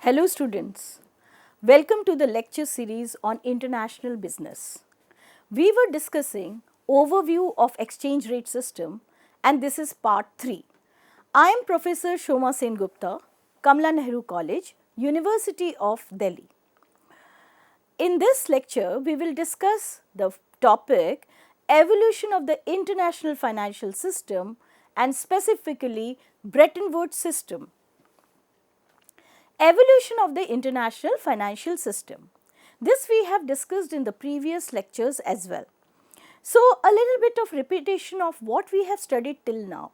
Hello students, welcome to the lecture series on international business. We were discussing overview of exchange rate system and this is part 3. I am Professor Soma Sen Gupta, Kamala Nehru College, University of Delhi. In this lecture, we will discuss the topic evolution of the international financial system and specifically Bretton Woods system. Evolution of the international financial system. This we have discussed in the previous lectures as well. So, a little bit of repetition of what we have studied till now.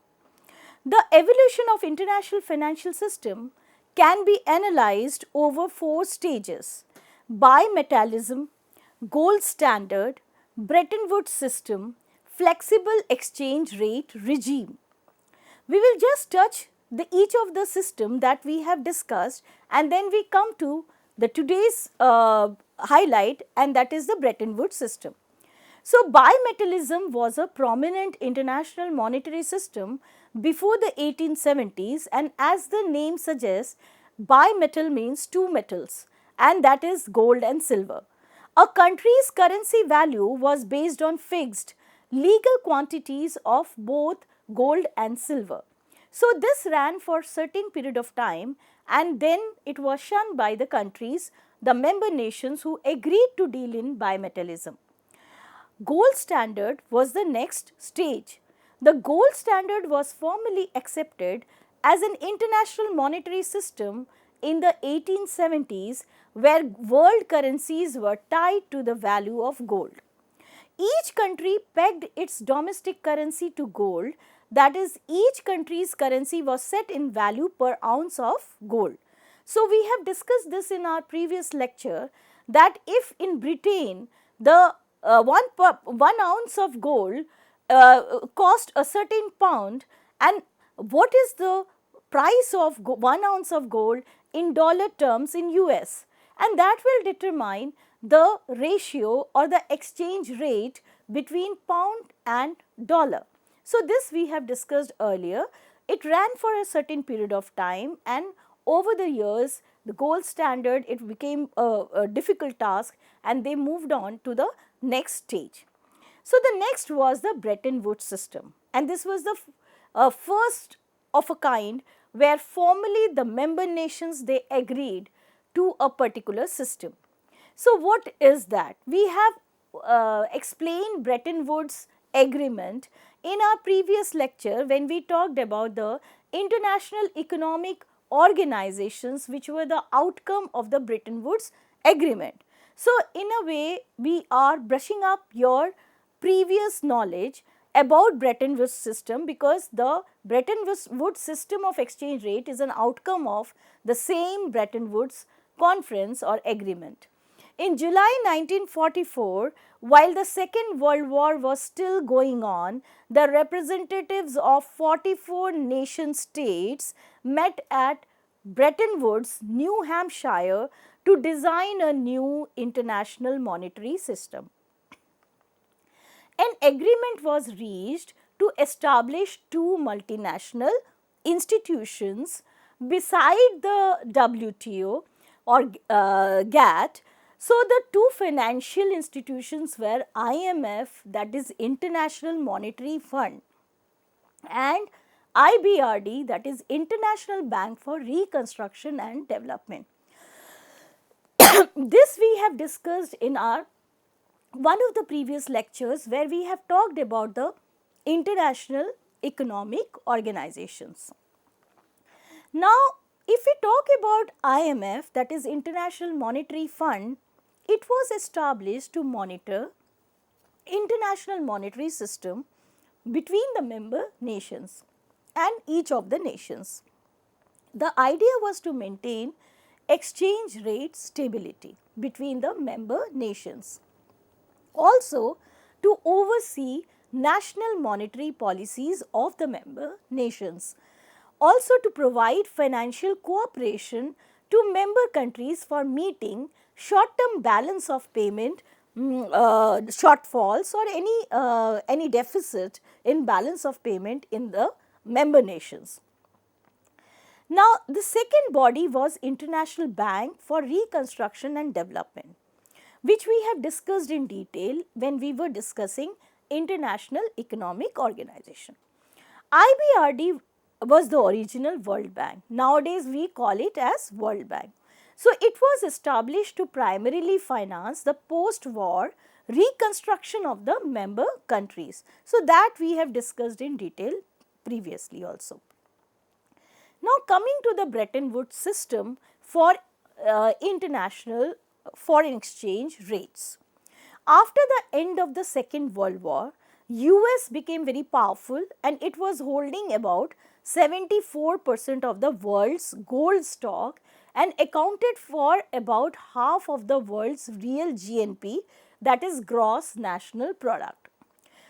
The evolution of international financial system can be analyzed over 4 stages: bimetallism, gold standard, Bretton Woods system, flexible exchange rate regime. We will just touch each of the system that we have discussed and then we come to the today's highlight, and that is the Bretton Woods system. So, bimetallism was a prominent international monetary system before the 1870s, and as the name suggests, bimetal means two metals, and that is gold and silver. A country's currency value was based on fixed legal quantities of both gold and silver. So, this ran for a certain period of time and then it was shunned by the countries, the member nations who agreed to deal in bimetallism. Gold standard was the next stage. The gold standard was formally accepted as an international monetary system in the 1870s, where world currencies were tied to the value of gold. Each country pegged its domestic currency to gold, that is, each country's currency was set in value per ounce of gold. So, we have discussed this in our previous lecture that if in Britain the 1 ounce of gold cost a certain pound, and what is the price of 1 ounce of gold in dollar terms in US, and that will determine the ratio or the exchange rate between pound and dollar. So, this we have discussed earlier. It ran for a certain period of time, and over the years the gold standard, it became a difficult task and they moved on to the next stage. So, the next was the Bretton Woods system, and this was the first of a kind where formally the member nations, they agreed to a particular system. So, what is that? We have explained Bretton Woods agreement in our previous lecture when we talked about the international economic organizations which were the outcome of the Bretton Woods agreement. So, in a way we are brushing up your previous knowledge about Bretton Woods system, because the Bretton Woods system of exchange rate is an outcome of the same Bretton Woods conference or agreement. In July 1944, while the Second World War was still going on, the representatives of 44 nation states met at Bretton Woods, New Hampshire, to design a new international monetary system. An agreement was reached to establish two multinational institutions beside the WTO or GATT. So, the two financial institutions were IMF, that is International Monetary Fund, and IBRD, that is International Bank for Reconstruction and Development. This we have discussed in our one of the previous lectures where we have talked about the international economic organizations. Now, if we talk about IMF, that is International Monetary Fund, it was established to monitor international monetary system between the member nations and each of the nations. The idea was to maintain exchange rate stability between the member nations. Also, to oversee national monetary policies of the member nations. Also, to provide financial cooperation to member countries for meeting short-term balance of payment shortfalls or any deficit in balance of payment in the member nations. Now, the second body was International Bank for Reconstruction and Development, which we have discussed in detail when we were discussing International Economic Organization. IBRD was the original World Bank. Nowadays, we call it as World Bank. So, it was established to primarily finance the post-war reconstruction of the member countries. So, that we have discussed in detail previously also. Now, coming to the Bretton Woods system for international foreign exchange rates. After the end of the Second World War, US became very powerful and it was holding about 74% of the world's gold stock and accounted for about half of the world's real GNP, that is gross national product.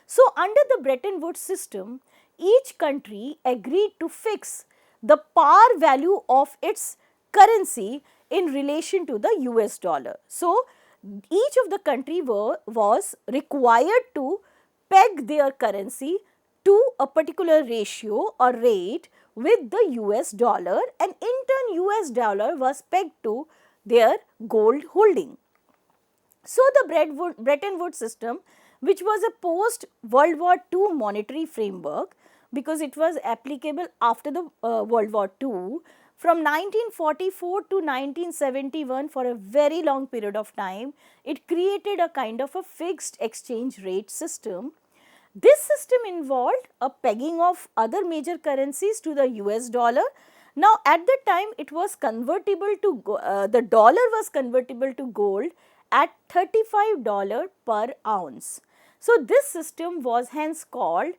So, under the Bretton Woods system, each country agreed to fix the par value of its currency in relation to the US dollar. So, each of the country was required to peg their currency to a particular ratio or rate with the US dollar, and in turn US dollar was pegged to their gold holding. So, the Bretton Woods system, which was a post World War II monetary framework, because it was applicable after the World War II, from 1944 to 1971, for a very long period of time, it created a kind of a fixed exchange rate system. This system involved a pegging of other major currencies to the US dollar. Now, at the time it was convertible to, the dollar was convertible to gold at $35 per ounce. So, this system was hence called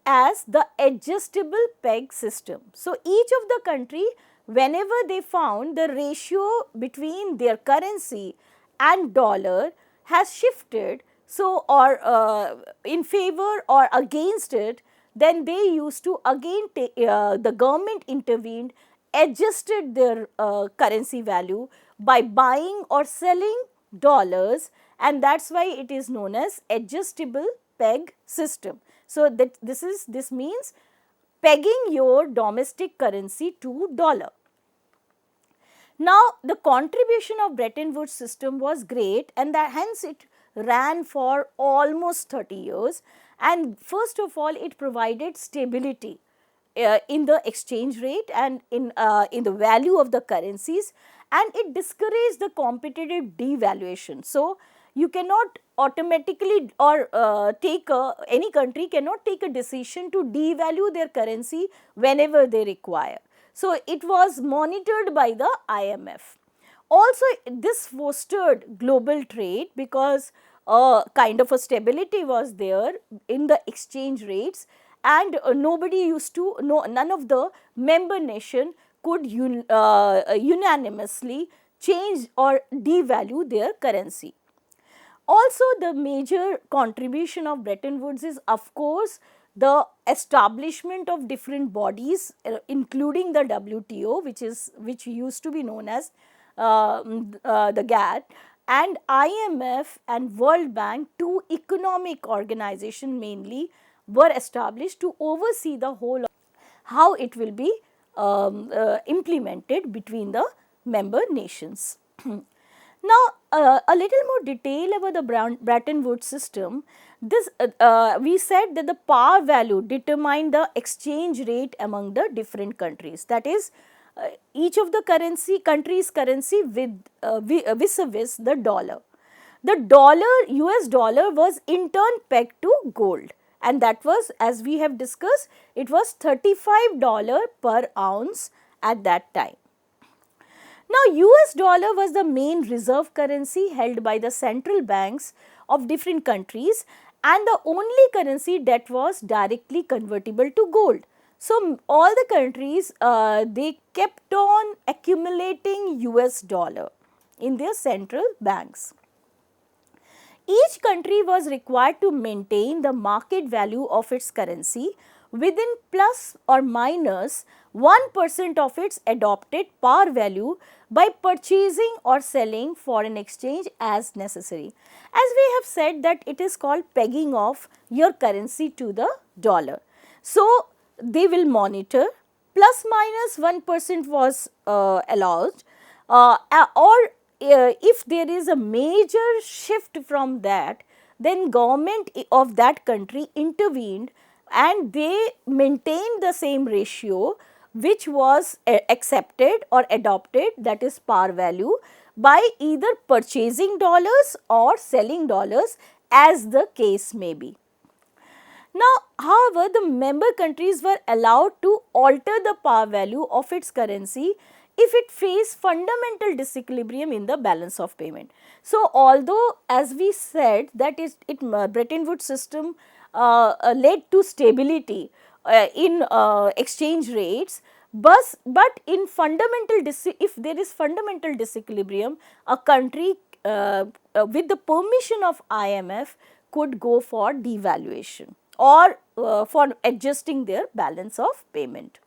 as the adjustable peg system. So, each of the country, whenever they found the ratio between their currency and dollar has shifted, so or in favor or against it, then they used to again the government intervened, adjusted their currency value by buying or selling dollars, and that is why it is known as adjustable peg system. So, that this means pegging your domestic currency to dollar. Now, the contribution of Bretton Woods system was great, and that hence it ran for almost 30 years, and first of all it provided stability in the exchange rate and in the value of the currencies, and it discouraged the competitive devaluation. So, you cannot automatically or any country cannot take a decision to devalue their currency whenever they require. So, it was monitored by the IMF. Also, this fostered global trade because kind of a stability was there in the exchange rates, and nobody used to, none of the member nation could unanimously change or devalue their currency. Also, the major contribution of Bretton Woods is, of course, the establishment of different bodies, including the WTO, which used to be known as the GATT, and IMF and World Bank, two economic organizations mainly, were established to oversee the whole of how it will be implemented between the member nations. Now, a little more detail about the Bretton Woods system. This we said that the par value determined the exchange rate among the different countries. That is, each of the country's currency with vis-a-vis the dollar. The US dollar was in turn pegged to gold, and that was, as we have discussed, it was $35 per ounce at that time. Now, US dollar was the main reserve currency held by the central banks of different countries, and the only currency that was directly convertible to gold. So, all the countries they kept on accumulating US dollar in their central banks. Each country was required to maintain the market value of its currency within plus or minus 1% of its adopted par value by purchasing or selling foreign exchange as necessary. As we have said that it is called pegging of your currency to the dollar. So, they will monitor plus minus 1% was allowed, or if there is a major shift from that, then government of that country intervened and they maintained the same ratio which was accepted or adopted, that is par value, by either purchasing dollars or selling dollars, as the case may be. Now, however, the member countries were allowed to alter the par value of its currency if it faced fundamental disequilibrium in the balance of payment. So, although as we said that Bretton Woods system led to stability in exchange rates, but in if there is fundamental disequilibrium, a country with the permission of IMF could go for devaluation or for adjusting their balance of payment.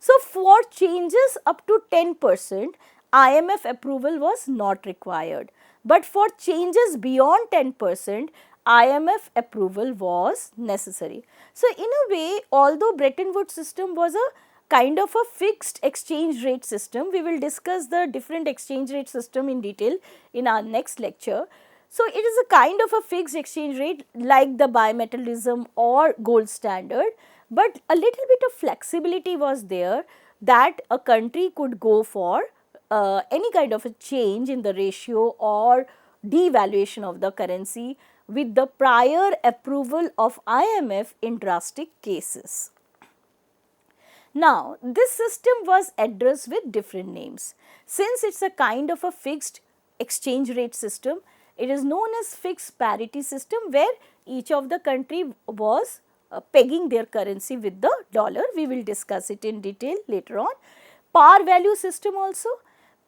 So, for changes up to 10%, IMF approval was not required, but for changes beyond 10%, IMF approval was necessary. So, in a way, although Bretton Woods system was a kind of a fixed exchange rate system, we will discuss the different exchange rate system in detail in our next lecture. So, it is a kind of a fixed exchange rate like the bimetallism or gold standard, but a little bit of flexibility was there that a country could go for any kind of a change in the ratio or devaluation of the currency with the prior approval of IMF in drastic cases. Now, this system was addressed with different names. Since it is a kind of a fixed exchange rate system, it is known as fixed parity system, where each of the country was pegging their currency with the dollar. We will discuss it in detail later on. Par value system also,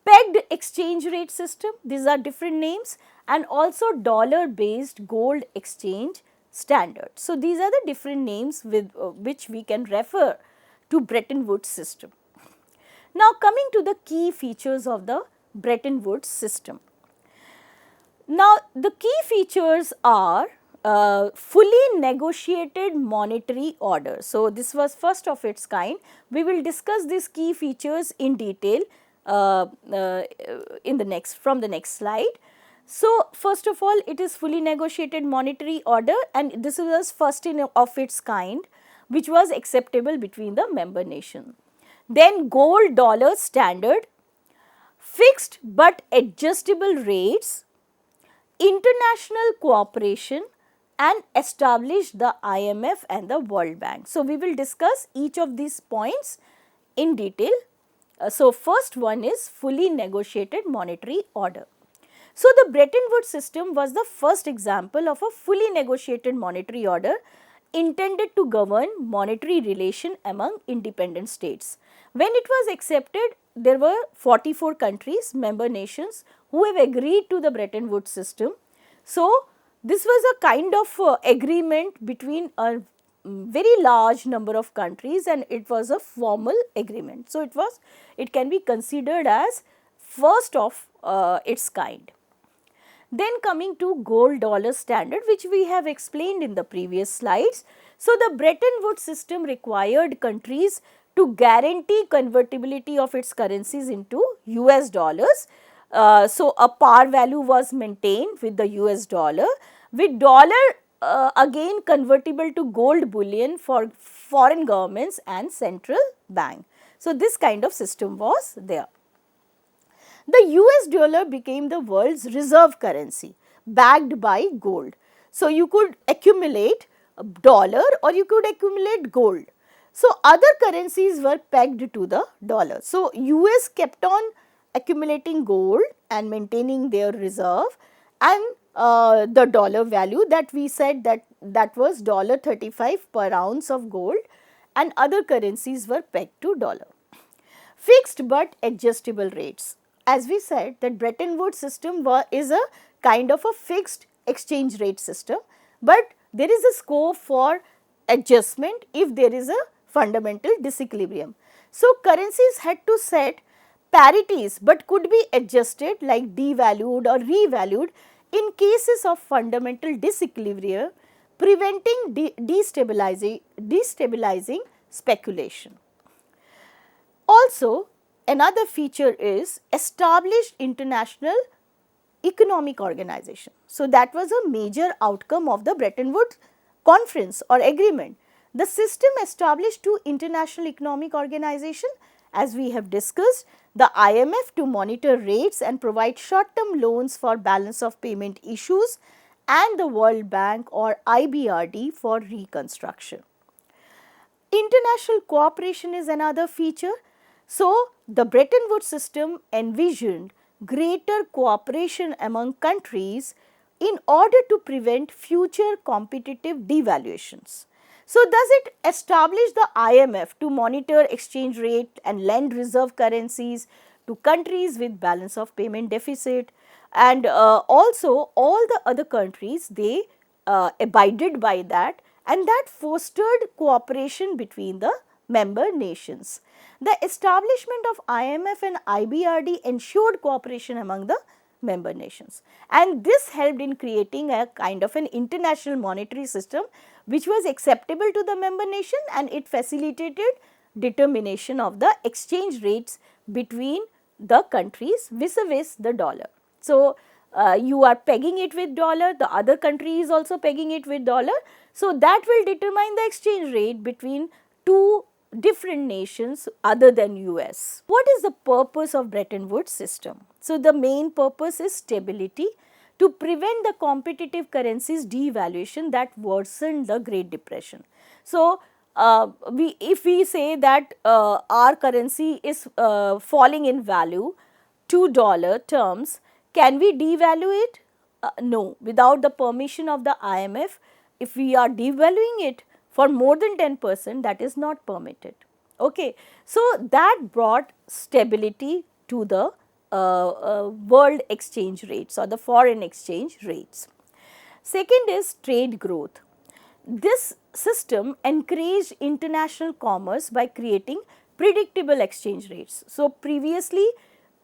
pegged exchange rate system, these are different names, and also dollar based gold exchange standard. So, these are the different names with which we can refer to Bretton Woods system. Now, coming to the key features of the Bretton Woods system. Now, the key features are fully negotiated monetary order. So, this was first of its kind. We will discuss these key features in detail from the next slide. So, first of all, it is fully negotiated monetary order, and this was first of its kind, which was acceptable between the member nation. Then gold dollar standard, fixed but adjustable rates, international cooperation, and established the IMF and the World Bank. So, we will discuss each of these points in detail. So, first one is fully negotiated monetary order. So, the Bretton Woods system was the first example of a fully negotiated monetary order intended to govern monetary relation among independent states. When it was accepted, there were 44 countries, member nations, who have agreed to the Bretton Woods system. So, this was a kind of agreement between a very large number of countries, and it was a formal agreement. So, it can be considered as first of its kind. Then coming to gold dollar standard, which we have explained in the previous slides. So, the Bretton Woods system required countries to guarantee convertibility of its currencies into US dollars. So, a par value was maintained with the US dollar, with dollar again convertible to gold bullion for foreign governments and central bank. So, this kind of system was there. The US dollar became the world's reserve currency, backed by gold. So, you could accumulate dollar or you could accumulate gold. So, other currencies were pegged to the dollar. So, US kept on accumulating gold and maintaining their reserve, and the dollar value that we said that was $35 per ounce of gold, and other currencies were pegged to dollar. Fixed but adjustable rates. As we said, that Bretton Woods system is a kind of a fixed exchange rate system, but there is a scope for adjustment if there is a fundamental disequilibrium. So, currencies had to set parities, but could be adjusted like devalued or revalued in cases of fundamental disequilibrium, preventing destabilizing speculation. Also, another feature is established international economic organization. So, that was a major outcome of the Bretton Woods conference or agreement. The system established two international economic organization, as we have discussed, the IMF to monitor rates and provide short term loans for balance of payment issues, and the World Bank or IBRD for reconstruction. International cooperation is another feature. So, the Bretton Woods system envisioned greater cooperation among countries in order to prevent future competitive devaluations. So, does it establish the IMF to monitor exchange rate and lend reserve currencies to countries with balance of payment deficit, and also all the other countries, they abided by that, and that fostered cooperation between the member nations. The establishment of IMF and IBRD ensured cooperation among the member nations, and this helped in creating a kind of an international monetary system which was acceptable to the member nation, and it facilitated determination of the exchange rates between the countries vis-a-vis the dollar. So, you are pegging it with dollar, the other country is also pegging it with dollar. So, that will determine the exchange rate between two different nations other than US. What is the purpose of Bretton Woods system? So, the main purpose is stability to prevent the competitive currencies devaluation that worsened the Great Depression. So, if we say that our currency is falling in value to dollar terms, can we devalue it? No, without the permission of the IMF, if we are devaluing it for more than 10%, that is not permitted. Okay. So, that brought stability to the world exchange rates or the foreign exchange rates. Second is trade growth. This system encouraged international commerce by creating predictable exchange rates. So, previously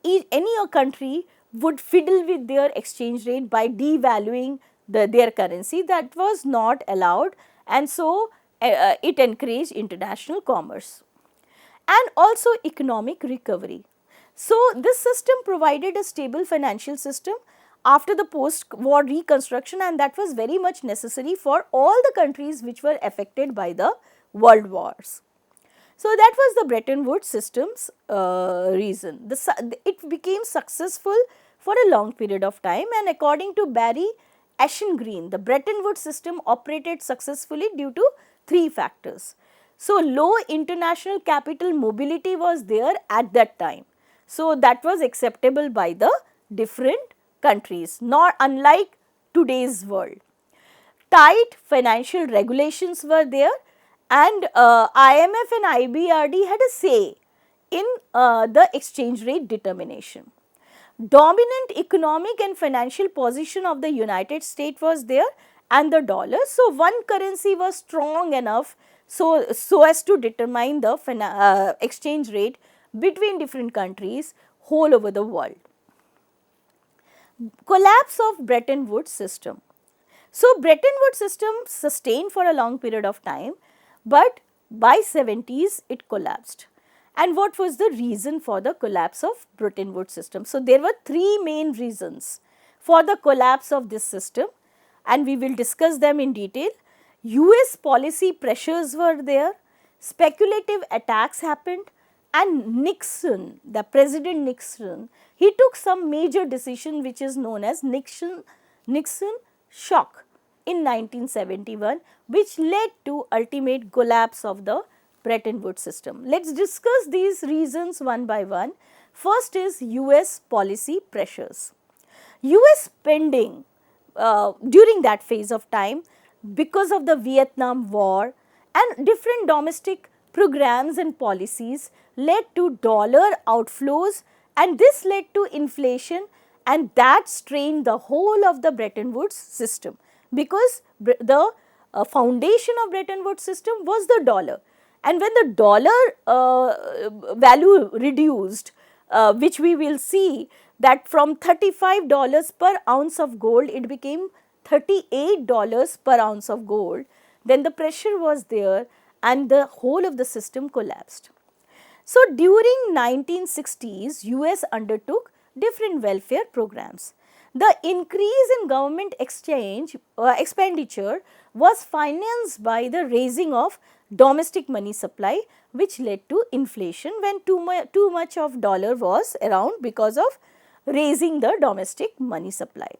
any country would fiddle with their exchange rate by devaluing their currency. That was not allowed, and so it encouraged international commerce and also economic recovery. So, this system provided a stable financial system after the post-war reconstruction, and that was very much necessary for all the countries which were affected by the world wars. So, that was the Bretton Woods system's reason. It became successful for a long period of time, and according to Barry Ashengreen, the Bretton Woods system operated successfully due to three factors. So, low international capital mobility was there at that time. So, that was acceptable by the different countries, not unlike today's world. Tight financial regulations were there, and IMF and IBRD had a say in the exchange rate determination. Dominant economic and financial position of the United States was there and the dollar. So, one currency was strong enough so as to determine the exchange rate between different countries whole over the world. Collapse of Bretton Woods system. So, Bretton Woods system sustained for a long period of time, but by 70s it collapsed. And what was the reason for the collapse of Bretton Woods system? So, there were three main reasons for the collapse of this system, and we will discuss them in detail. US policy pressures were there, speculative attacks happened, and Nixon, the President Nixon, he took some major decision which is known as Nixon shock in 1971, which led to ultimate collapse of the Bretton Woods system. Let us discuss these reasons one by one. First is US policy pressures. US spending during that phase of time, because of the Vietnam War and different domestic programs and policies, led to dollar outflows, and this led to inflation, and that strained the whole of the Bretton Woods system, because the foundation of Bretton Woods system was the dollar. And when the dollar value reduced, which we will see that from $35 per ounce of gold, it became $38 per ounce of gold, then the pressure was there and the whole of the system collapsed. So, during 1960s, US undertook different welfare programs. The increase in government expenditure was financed by the raising of domestic money supply, which led to inflation when too much of dollar was around because of raising the domestic money supply.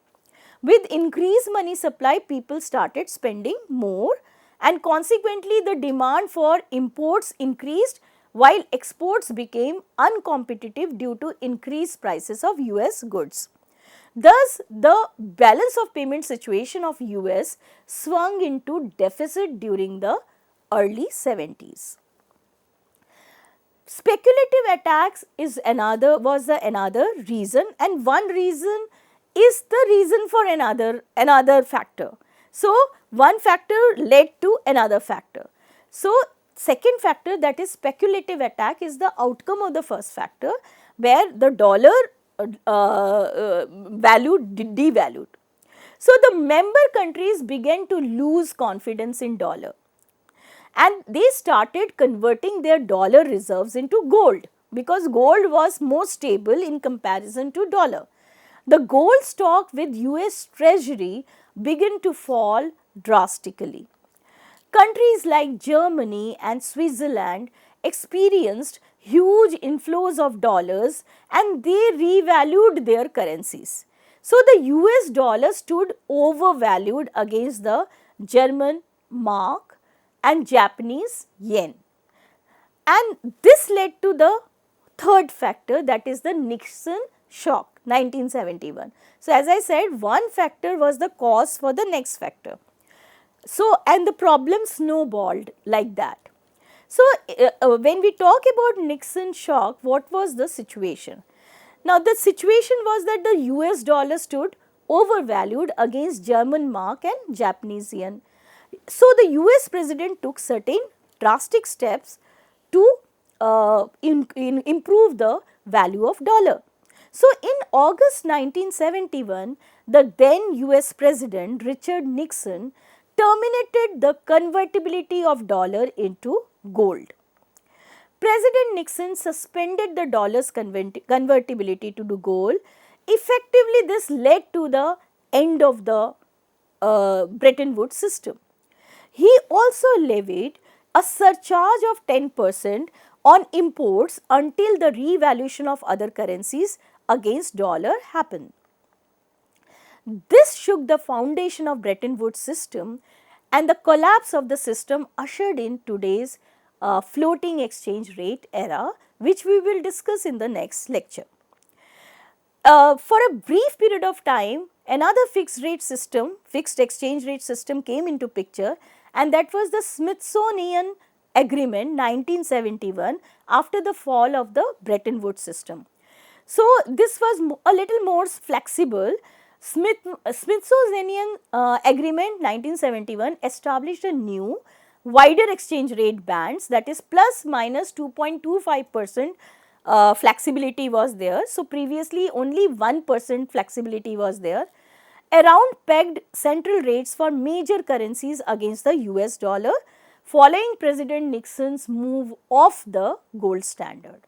With increased money supply, people started spending more, and consequently the demand for imports increased while exports became uncompetitive due to increased prices of US goods. Thus, the balance of payment situation of US swung into deficit during the early 70s. Speculative attacks is another reason, and one reason is the reason for another factor. So, one factor led to another factor. So, second factor, that is speculative attack, is the outcome of the first factor, where the dollar value devalued. So, the member countries began to lose confidence in dollar, and they started converting their dollar reserves into gold, because gold was more stable in comparison to dollar. The gold stock with US Treasury began to fall drastically. Countries like Germany and Switzerland experienced huge inflows of dollars, and they revalued their currencies. So, the US dollar stood overvalued against the German mark and Japanese yen. And this led to the third factor, that is the Nixon shock 1971. So, as I said, one factor was the cause for the next factor. So, and the problem snowballed like that. So, when we talk about Nixon shock, what was the situation? Now, the situation was that the US dollar stood overvalued against German mark and Japanese yen. So, the US president took certain drastic steps to improve the value of dollar. So, in August 1971, the then US president Richard Nixon terminated the convertibility of dollar into gold. President Nixon suspended the dollar's convertibility to gold. Effectively, this led to the end of the Bretton Woods system. He also levied a surcharge of 10% on imports until the revaluation of other currencies against dollar happened. This shook the foundation of Bretton Woods system, and the collapse of the system ushered in today's floating exchange rate era, which we will discuss in the next lecture. For a brief period of time, another fixed exchange rate system came into picture, and that was the Smithsonian Agreement 1971 after the fall of the Bretton Woods system. So, this was a little more flexible. Smithsonian Agreement 1971 established a new wider exchange rate bands, that is plus minus 2.25% flexibility was there. So, previously only 1% flexibility was there. Around pegged central rates for major currencies against the US dollar, following President Nixon's move off the gold standard.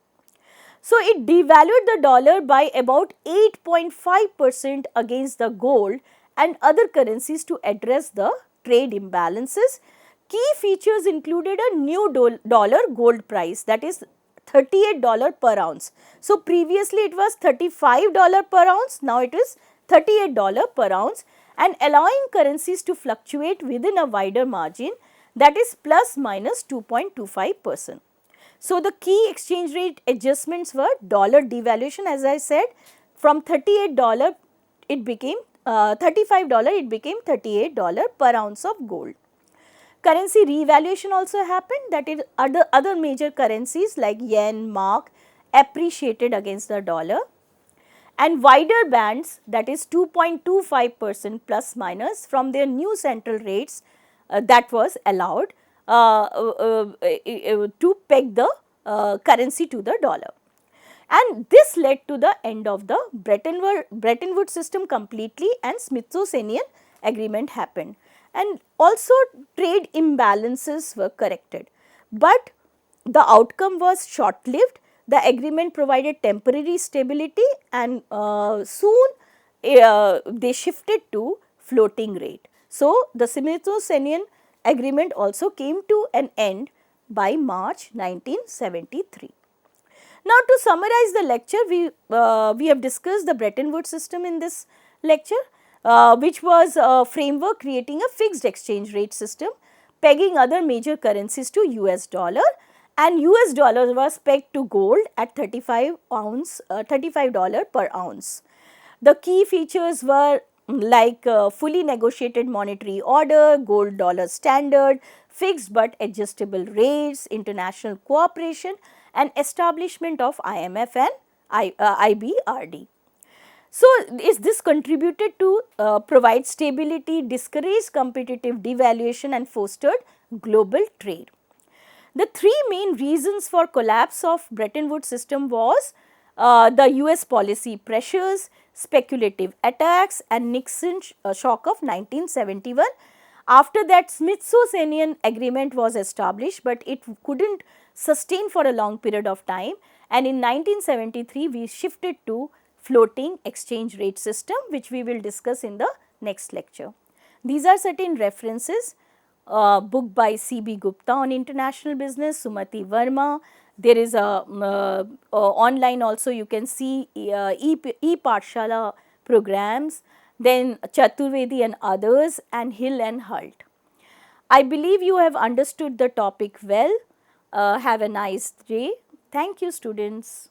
So, it devalued the dollar by about 8.5% against the gold and other currencies to address the trade imbalances. Key features included a new dollar gold price, that is $38 per ounce. So, previously it was $35 per ounce, now it is $38 per ounce, and allowing currencies to fluctuate within a wider margin, that is plus minus 2.25%. So, the key exchange rate adjustments were dollar devaluation, as I said, from $38 it became $35, it became $38 per ounce of gold. Currency revaluation also happened, that is other major currencies like yen, mark appreciated against the dollar, and wider bands, that is 2.25% plus minus from their new central rates that was allowed to peg the currency to the dollar. And this led to the end of the Bretton Woods system completely, and Smithsonian Agreement happened. And also trade imbalances were corrected. But the outcome was short lived. The agreement provided temporary stability and soon they shifted to floating rate. So, the Smithsonian agreement also came to an end by March 1973. Now, to summarize the lecture, we have discussed the Bretton Woods system in this lecture, which was a framework creating a fixed exchange rate system, pegging other major currencies to US dollar, and US dollar was pegged to gold at $35 per ounce. The key features were like fully negotiated monetary order, gold dollar standard, fixed but adjustable rates, international cooperation and establishment of IMF and IBRD. So, this contributed to provide stability, discourage competitive devaluation and fostered global trade. The three main reasons for collapse of Bretton Woods system was the US policy pressures, speculative attacks and Nixon shock of 1971. After that, Smithsonian agreement was established, but it could not sustain for a long period of time, and in 1973 we shifted to floating exchange rate system, which we will discuss in the next lecture. These are certain references. Book by C.B. Gupta on international business, Sumati Verma. There is a online also you can see e-Pathshala programs, then Chaturvedi and others, and Hill and Hult. I believe you have understood the topic well. Have a nice day. Thank you, students.